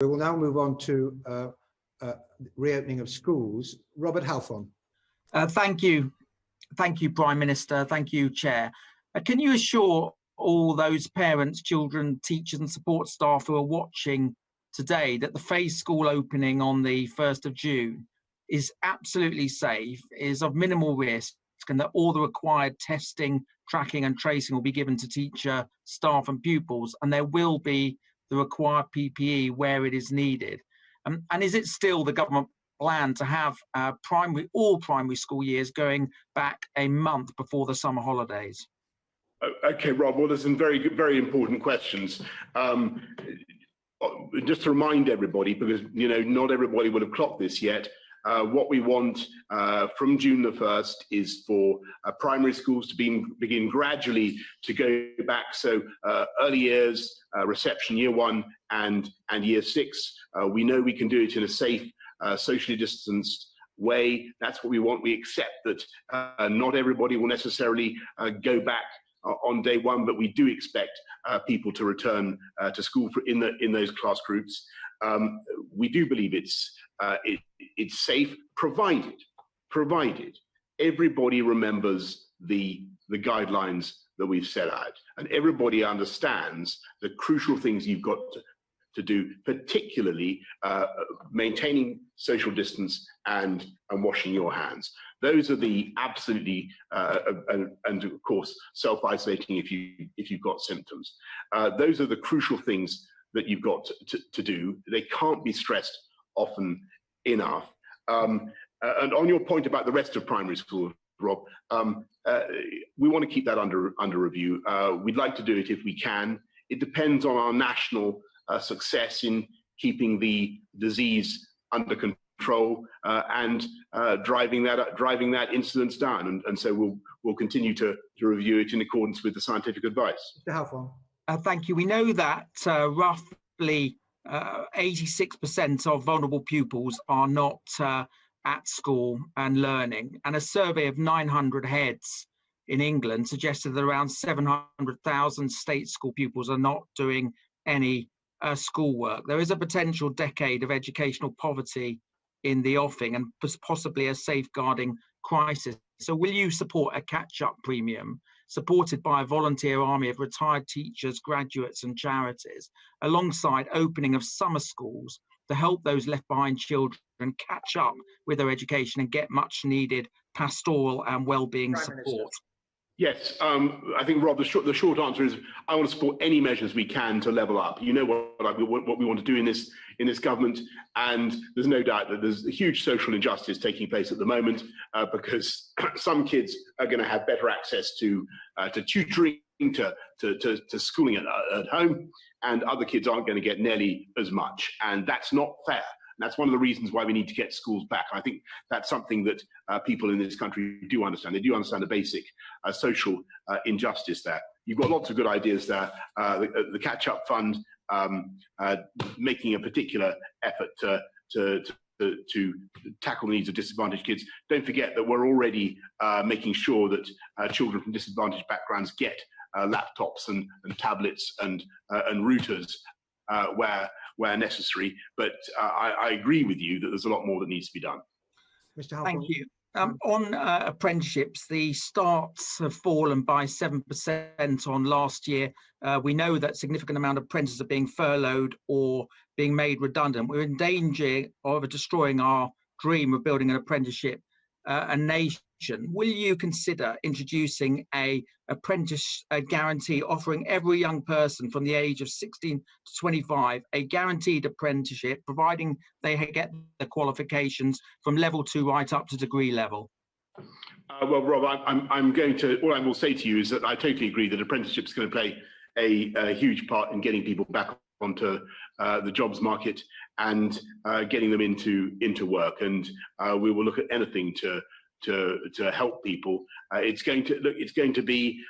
We will now move on to reopening of schools. Robert Halfon. Thank you, Prime Minister. Thank you, Chair. Can you assure all those parents, children, teachers and support staff who are watching today that the phased school opening on the 1st of June is absolutely safe, is of minimal risk, and that all the required testing, tracking and tracing will be given to teacher, staff and pupils, and there will be the required PPE where it is needed? And is it still the government plan to have all primary school years going back a month before the summer holidays? Okay, Rob, well, there's some very, very important questions. Just to remind everybody, because not everybody would have clocked this yet, what we want from June the 1st is for primary schools to begin gradually to go back. So early years, reception year 1 and year 6. We know we can do it in a safe, socially distanced way. That's what we want. We accept that not everybody will necessarily go back on day 1, but we do expect people to return to school in those class groups. We do believe it's safe, provided everybody remembers the guidelines that we've set out, and everybody understands the crucial things you've got to do, particularly maintaining social distance and washing your hands. Those are the absolutely and of course self-isolating if you've got symptoms. Those are the crucial things that you've got to do. They can't be stressed often enough. And on your point about the rest of primary school, Rob, we want to keep that under review. We'd like to do it if we can. It depends on our national success in keeping the disease under control and driving that incidence down. And so we'll continue to review it in accordance with the scientific advice. Mr. Halfon. Thank you. We know that roughly 86% of vulnerable pupils are not at school and learning. And a survey of 900 heads in England suggested that around 700,000 state school pupils are not doing any schoolwork. There is a potential decade of educational poverty in the offing and possibly a safeguarding crisis. So will you support a catch-up premium supported by a volunteer army of retired teachers, graduates and charities, alongside opening of summer schools to help those left behind children catch up with their education and get much needed pastoral and well-being support? Yes, I think, Rob, the short answer is I want to support any measures we can to level up. You know what we want to do in this government, and there's no doubt that there's a huge social injustice taking place at the moment because some kids are going to have better access to tutoring, to schooling at home, and other kids aren't going to get nearly as much, and that's not fair. That's one of the reasons why we need to get schools back. I think that's something that people in this country do understand. They do understand the basic social injustice there. You've got lots of good ideas there. The catch-up fund, making a particular effort to tackle the needs of disadvantaged kids. Don't forget that we're already making sure that children from disadvantaged backgrounds get laptops and tablets and routers where necessary, but I agree with you that there's a lot more that needs to be done. Mr. Halfon. Thank you. On apprenticeships, the starts have fallen by 7% on last year. We know that significant amount of apprentices are being furloughed or being made redundant. We're in danger of destroying our dream of building an apprenticeship a nation. Will you consider introducing an apprentice guarantee, offering every young person from the age of 16 to 25 a guaranteed apprenticeship, providing they get the qualifications from level 2 right up to degree level? Well, Rob, I'm going to. All I will say to you is that I totally agree that apprenticeship is going to play a huge part in getting people back onto the jobs market and getting them into work. And we will look at anything to help people. It's going to be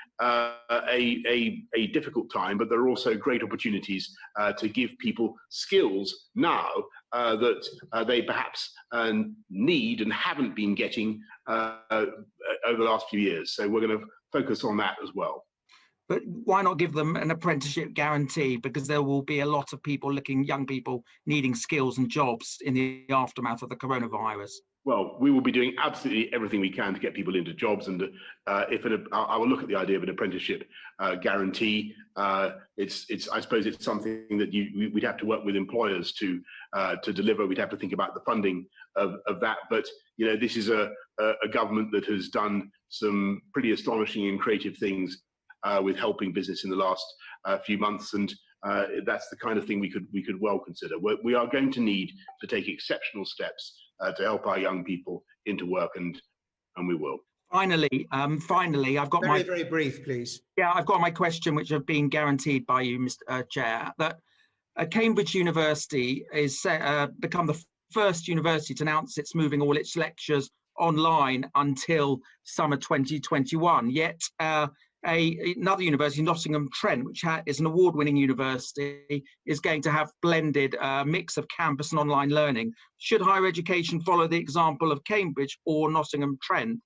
a difficult time, but there are also great opportunities to give people skills now that they perhaps need and haven't been getting over the last few years. So we're going to focus on that as well. but why not give them an apprenticeship guarantee? Because there will be a lot of people young people needing skills and jobs in the aftermath of the coronavirus. Well, we will be doing absolutely everything we can to get people into jobs, and I will look at the idea of an apprenticeship guarantee. I suppose it's something that we'd have to work with employers to deliver. We'd have to think about the funding of that. But this is a government that has done some pretty astonishing and creative things with helping business in the last few months, and that's the kind of thing we could well consider. We are going to need to take exceptional steps to help our young people into work, and we will. Finally, I've got very brief, please. Yeah, I've got my question, which have been guaranteed by you, Mr. Chair, that Cambridge University is become the first university to announce it's moving all its lectures online until summer 2021. Yet another university, Nottingham Trent, which is an award-winning university, is going to have blended mix of campus and online learning. Should higher education follow the example of Cambridge or Nottingham Trent?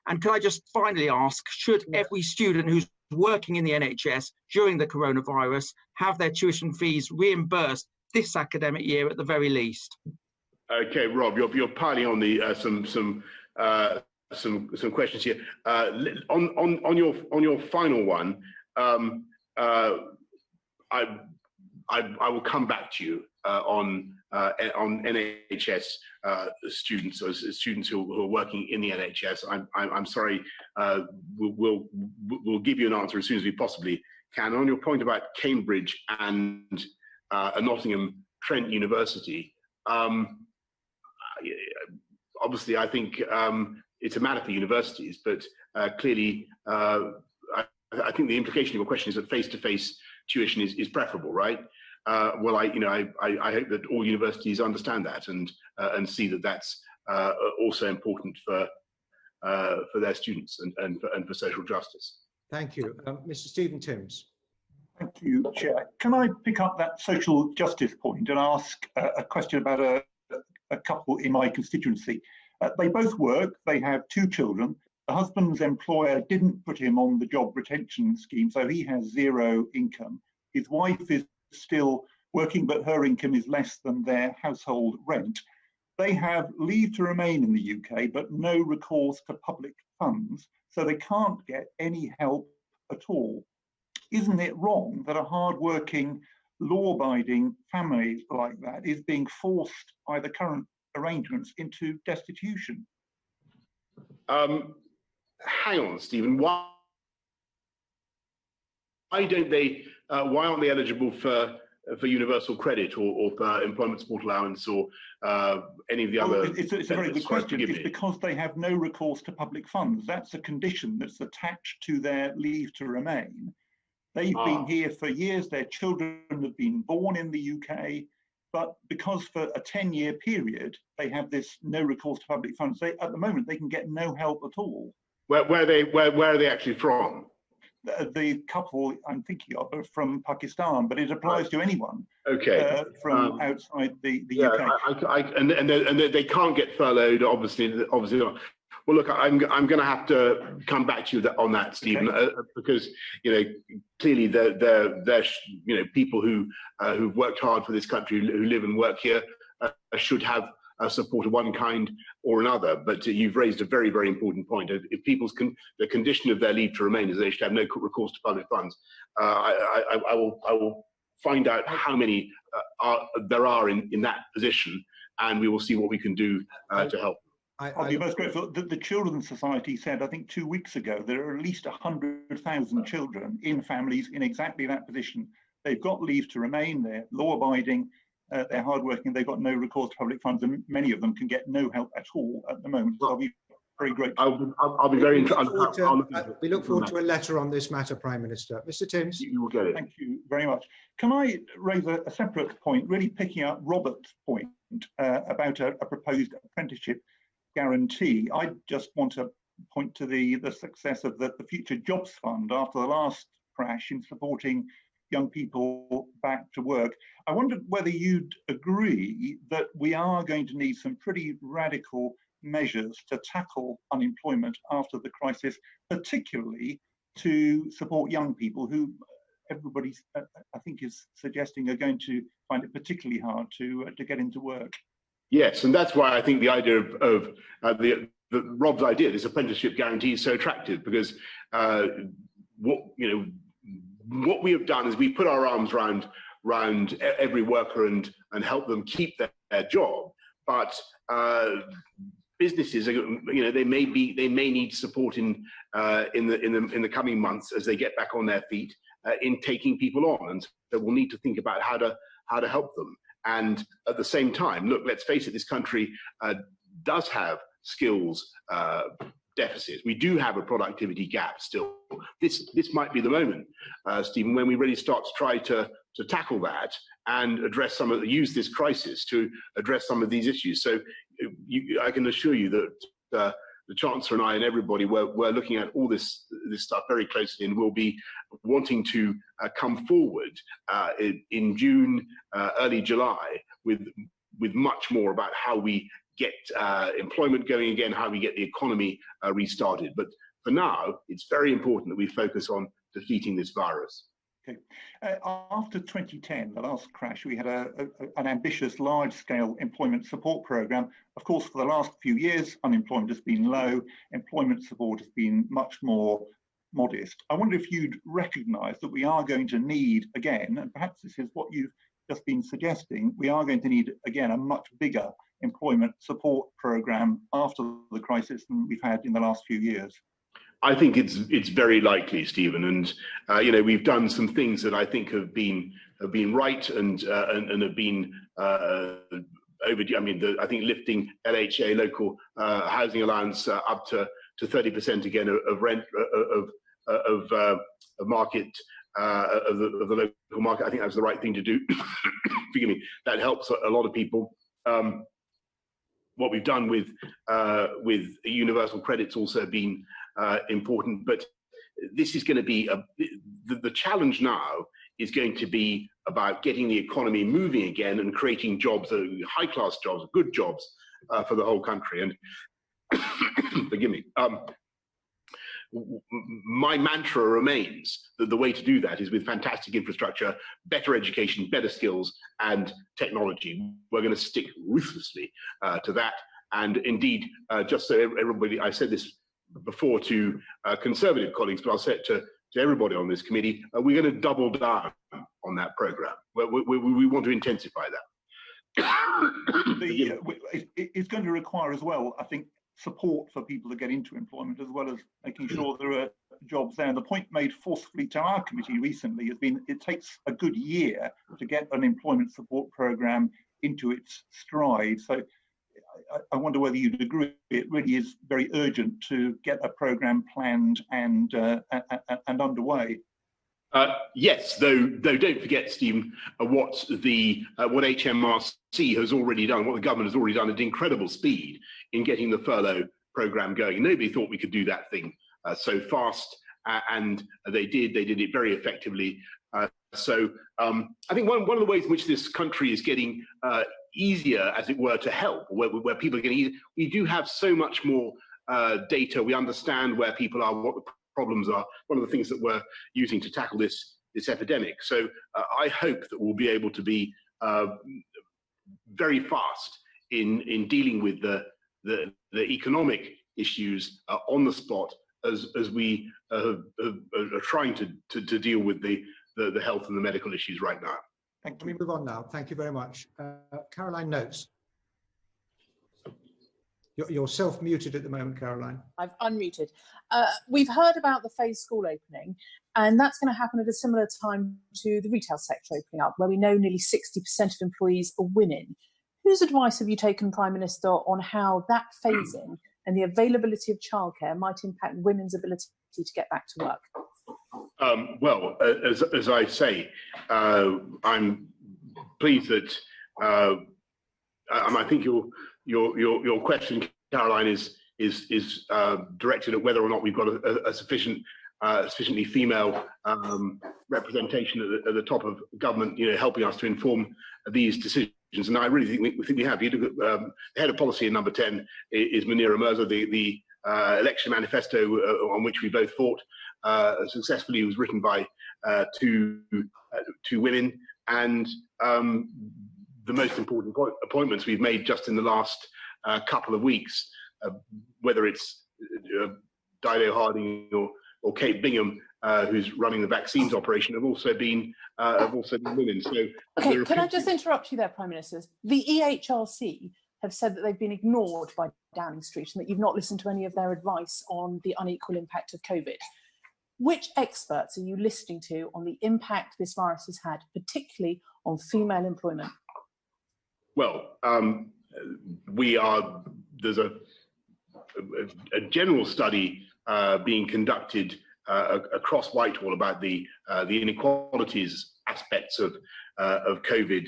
And can I just finally ask, should every student who's working in the NHS during the coronavirus have their tuition fees reimbursed this academic year at the very least? Okay, Rob, you're piling on the some questions here. On your final one, I will come back to you on NHS students, or students who are working in the NHS. I'm sorry. We'll give you an answer as soon as we possibly can. On your point about Cambridge and Nottingham Trent University, obviously I think it's a matter for universities, but clearly I think the implication of your question is that face-to-face tuition is preferable, right? Well, I hope that all universities understand that and see that that's also important for their students and for social justice. Thank you. Mr. Stephen Timms. Thank you, Chair. Can I pick up that social justice point and ask a question about a couple in my constituency? They both work, they have 2 children. The husband's employer didn't put him on the job retention scheme, so he has 0 income. His wife is still working, but her income is less than their household rent. They have leave to remain in the UK, but no recourse to public funds, so they can't get any help at all. Isn't it wrong that a hard-working, law-abiding family like that is being forced by the current arrangements into destitution? Hang on, Stephen. Why don't they? Why aren't they eligible for universal credit or for employment support allowance or any of the other? It's a very good question. It's because they have no recourse to public funds. That's a condition that's attached to their leave to remain. They've been here for years. Their children have been born in the UK. But because for a 10-year period, they have this no recourse to public funds, at the moment, they can get no help at all. Where are they actually from? The couple I'm thinking of are from Pakistan, but it applies to anyone from outside the UK. And they can't get furloughed, obviously not. Well, look, I'm going to have to come back to you on that, Stephen, because clearly they're people who've worked hard for this country, who live and work here, should have support of one kind or another. But you've raised a very, very important point. If the condition of their leave to remain is they should have no recourse to public funds, I will find out how many there are in that position, and we will see what we can do to help. I'll be most grateful. The Children's Society said, I think 2 weeks ago, there are at least 100,000 children in families in exactly that position. They've got leave to remain, they're law-abiding, they're hardworking, they've got no recourse to public funds, and many of them can get no help at all at the moment. So I'll be very grateful. I'll be very interested. We look forward to a letter on this matter, Prime Minister. Mr. Timms. You will get it. Thank you very much. Can I raise a separate point, really picking up Robert's point about a proposed apprenticeship guarantee? I just want to point to the success of the Future Jobs Fund after the last crash in supporting young people back to work. I wondered whether you'd agree that we are going to need some pretty radical measures to tackle unemployment after the crisis, particularly to support young people who everybody, I think, is suggesting are going to find it particularly hard to get into work? Yes, and that's why I think the idea of Rob's idea, this apprenticeship guarantee, is so attractive, because what we have done is we put our arms around every worker and help them keep their job, but businesses are, they may need support in the coming months as they get back on their feet in taking people on, and so we'll need to think about how to help them. And at the same time, look, let's face it, this country does have skills deficits. We do have a productivity gap still. This might be the moment, Stephen, when we really start to try to tackle that and address use this crisis to address some of these issues. So I can assure you that the Chancellor and I and everybody we're looking at all this stuff very closely, and we'll be wanting to come forward in June, early July, with much more about how we get employment going again, how we get the economy restarted. But for now, it's very important that we focus on defeating this virus. Okay. After 2010, the last crash, we had an ambitious, large-scale employment support program. Of course, for the last few years, unemployment has been low. Employment support has been much more modest. I wonder if you'd recognise that we are going to need, again, and perhaps this is what you've just been suggesting, we are going to need, again, a much bigger employment support program after the crisis than we've had in the last few years. I think it's very likely, Stephen, and we've done some things that I think have been right and have been overdue. I mean, I think lifting LHA, local housing allowance, up to 30% again of rent of market of the local market. I think that was the right thing to do. Forgive me. That helps a lot of people. What we've done with universal credit's also been important, but this is going to be the challenge now is going to be about getting the economy moving again and creating jobs, high-class jobs, good jobs for the whole country. And forgive me, my mantra remains that the way to do that is with fantastic infrastructure, better education, better skills, and technology. We're going to stick ruthlessly to that. And indeed, just so everybody, I said this before to Conservative colleagues, but I'll say it to everybody on this committee, we're going to double down on that programme. We want to intensify that. It's going to require as well, I think, support for people to get into employment, as well as making sure there are jobs there. And the point made forcefully to our committee recently has been it takes a good year to get an employment support programme into its stride. So I wonder whether you'd agree it really is very urgent to get a programme planned and underway. Yes, though don't forget, Stephen, what HMRC has already done, what the government has already done at incredible speed in getting the furlough programme going. Nobody thought we could do that thing so fast, and they did it very effectively. So I think one of the ways in which this country is getting easier, as it were, to help, where people are getting easier, we do have so much more data. We understand where people are, what the problems are. One of the things that we're using to tackle this epidemic. So I hope that we'll be able to be very fast in dealing with the economic issues on the spot as we are trying to deal with the health and the medical issues right now. Thank you. Let me move on now. Thank you very much. Caroline Notes. You're self-muted at the moment, Caroline. I've unmuted. We've heard about the phased school opening, and that's going to happen at a similar time to the retail sector opening up, where we know nearly 60% of employees are women. Whose advice have you taken, Prime Minister, on how that phasing and the availability of childcare might impact women's ability to get back to work? Well, as I say, I'm pleased that I think your question, Caroline, is directed at whether or not we've got a sufficiently female representation at the top of government, helping us to inform these decisions. And I really think we have. You look at the head of policy in number 10 is Munira Mirza, the election manifesto on which we both fought successfully was written by two women, and the most important appointments we've made just in the last couple of weeks, whether it's Dido Harding or Kate Bingham, who's running the vaccines operation, have also been women. So, okay, can I just interrupt you there, Prime Minister? The EHRC have said that they've been ignored by Downing Street and that you've not listened to any of their advice on the unequal impact of COVID. Which experts are you listening to on the impact this virus has had, particularly on female employment? Well, there's a general study being conducted across Whitehall about the inequalities aspects of COVID,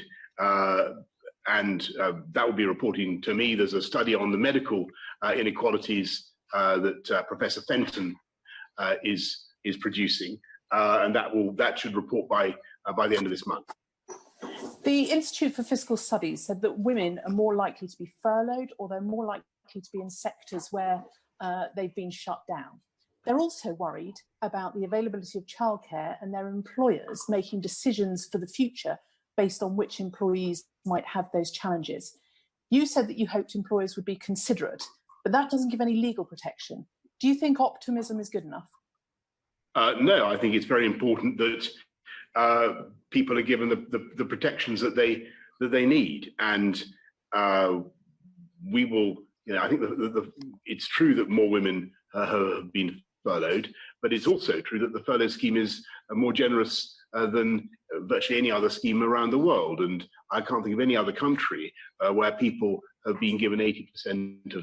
and that will be reporting to me. There's a study on the medical inequalities that Professor Fenton is producing, and that should report by the end of this month. The Institute for Fiscal Studies said that women are more likely to be furloughed, or they're more likely to be in sectors where they've been shut down. They're also worried about the availability of childcare and their employers making decisions for the future based on which employees might have those challenges. You said that you hoped employers would be considerate, but that doesn't give any legal protection. Do you think optimism is good enough? No, I think it's very important that people are given the protections that they need, and we will. I think it's true that more women have been furloughed, but it's also true that the furlough scheme is more generous than virtually any other scheme around the world. And I can't think of any other country where people have been given 80%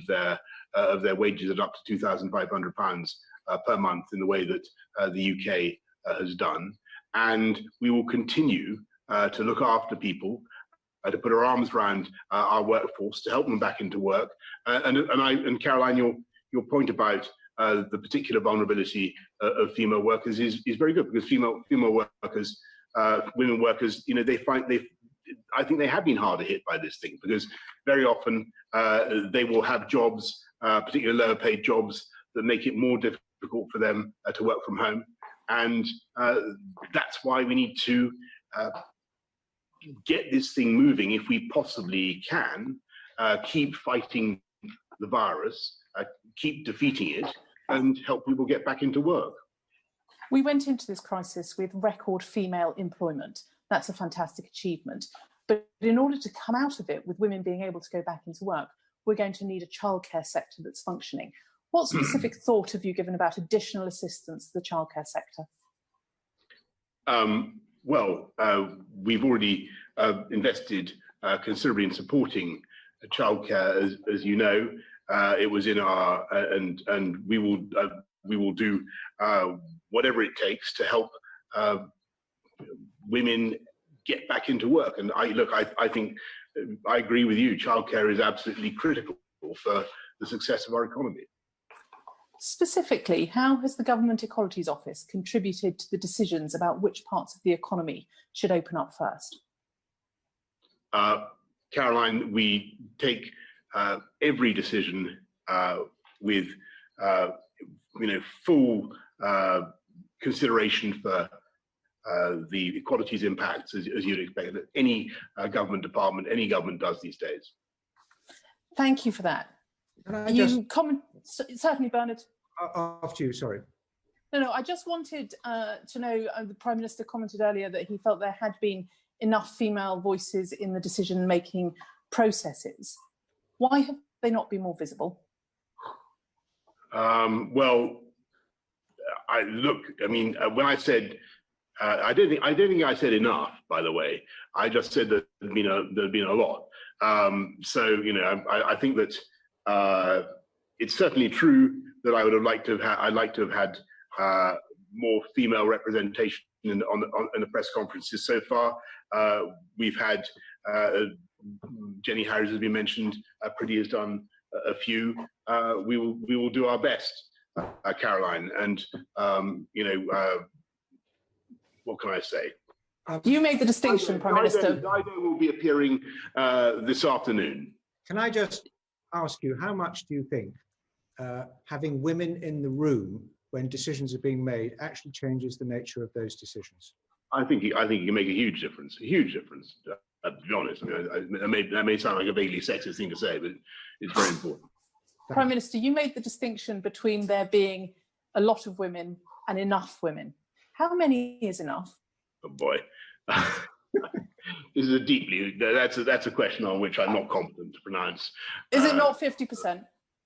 of their wages at up to £2,500 per month in the way that the UK has done. And we will continue to look after people, to put our arms around our workforce, to help them back into work. And Caroline, your point about the particular vulnerability of female workers is very good, because female workers, women workers, I think they have been harder hit by this thing, because very often they will have jobs, particularly lower paid jobs, that make it more difficult for them to work from home. And that's why we need to get this thing moving if we possibly can, keep fighting the virus, keep defeating it, and help people get back into work. We went into this crisis with record female employment. That's a fantastic achievement. But in order to come out of it with women being able to go back into work, we're going to need a childcare sector that's functioning. What specific thought have you given about additional assistance to the childcare sector? We've already invested considerably in supporting childcare, as you know. It was in our and we will do whatever it takes to help women get back into work. And I think I agree with you. Childcare is absolutely critical for the success of our economy. Specifically, how has the Government Equalities Office contributed to the decisions about which parts of the economy should open up first? Caroline, we take every decision with full consideration for the equalities impacts, as you'd expect that any government department, any government does these days. Thank you for that. Certainly, Bernard. After you, sorry. No, I just wanted to know, the Prime Minister commented earlier that he felt there had been enough female voices in the decision-making processes. Why have they not been more visible? When I said, I don't think I said enough, by the way. I just said that there'd been a lot. I think that it's certainly true that I'd like to have had more female representation in the press conferences so far. We've had Jenny Harries has been mentioned. Pretty has done a few. We will do our best, Caroline. And what can I say? You made the distinction, Prime Minister. Dido will be appearing this afternoon. Can I just ask you, how much do you think having women in the room when decisions are being made actually changes the nature of those decisions? I think you can make a huge difference. A huge difference. To be honest, I mean, that may sound like a vaguely sexist thing to say, but it's very important. Prime Minister, you made the distinction between there being a lot of women and enough women. How many is enough? Oh boy, this is that's a question on which I'm not competent to pronounce. Is it not 50%?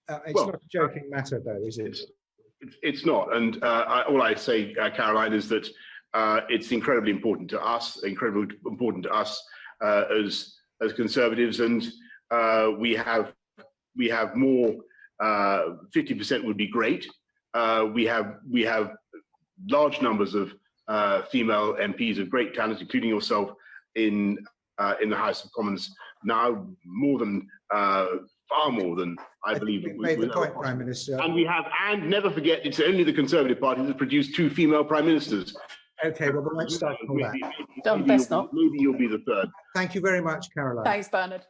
It's not a joking matter, though, is it? It's not, and all I say, Caroline, is that it's incredibly important to us, as Conservatives, and we have more. 50% would be great. We have large numbers of female MPs of great talent, including yourself, in the House of Commons now, far more than I believe. You've made the point, Prime Minister. And never forget, it's only the Conservative Party that produced 2 female prime ministers. Okay, well, we won't start all that. Best not. Maybe you'll be the third. Thank you very much, Caroline. Thanks, Bernard.